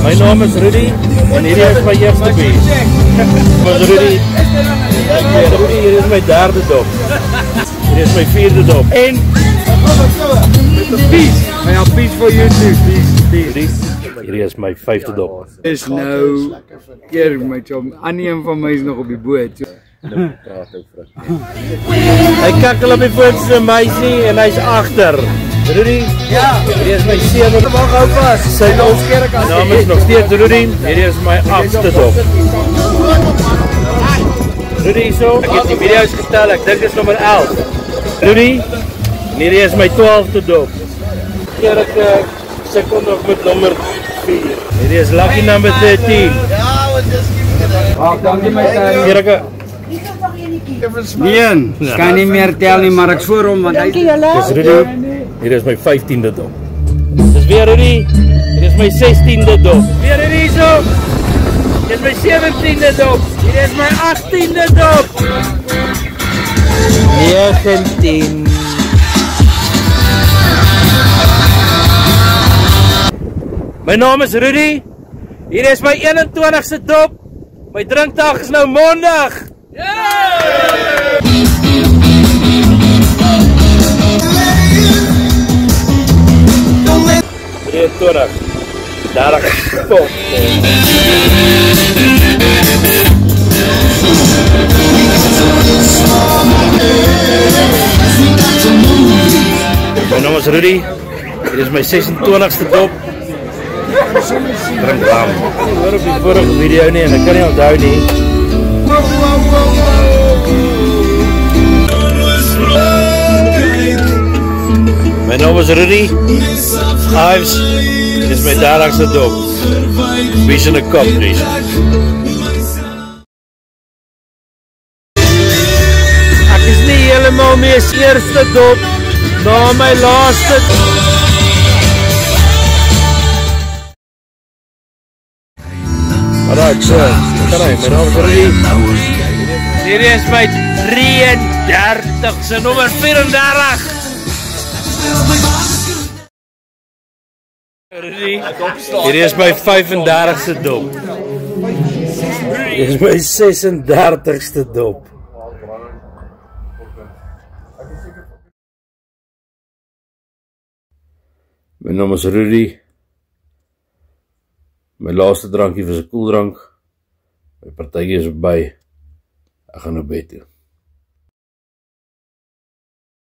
My naam is Rudy en hierdie is my eerste bier. Maar Rudy, hier is my derde dop. Hier is my vierde dop. En peace. I have peace for you too. Peace. Hierdie is my vyfde dop. Is nou keer my chom. Annie een van my is nog op die boot. Hy kakkel op die voorste meisie en hy's agter. Rudy? Ja. Hierdie is my sewende. Wag hou vas. Sy naam is nog steeds Rudy. Hierdie is my 8ste dop. Rudy so, ek het die video's gestel, ek dink dit is nommer 11. Rudy? En hierdie is my 12de dop. Keer ek sukkel nog met nommer 4. Hierdie is lucky number 13. Dankie my tannie. Keer ek Nee, kan nie meer tel nie, maar ek voor hom want hy Dis Rudy. Hier is my 15de dop. Dis weer Rudy. Hier is my 16de dop. Weer Rudy so. Hier is my 17de dop. Hier is my 18de dop. 19. My naam is Rudy. Hier is my 21ste dop. My drinkdag is nou Maandag. 23, 30 stop. My naam is Rudy. Dit is my 26ste dop. Drink lam. Ek hoor op die vorige video nie en ek kan nie onthou nie. My naam is Rudy. Ives, dit is my 30ste dop. Mission accomplished. Ek is nie helemaal my eerste dop, na my laaste. Alright, so, kan hy, my naam is Rudy. Hierdie is my 33ste, nommer 34. Hierdie is my 35ste dop. Hierdie is my 36ste dop. My naam is Rudy. My laaste drankie was 'n koeldrank. My partytjie is verby. Ek gaan na bed toe.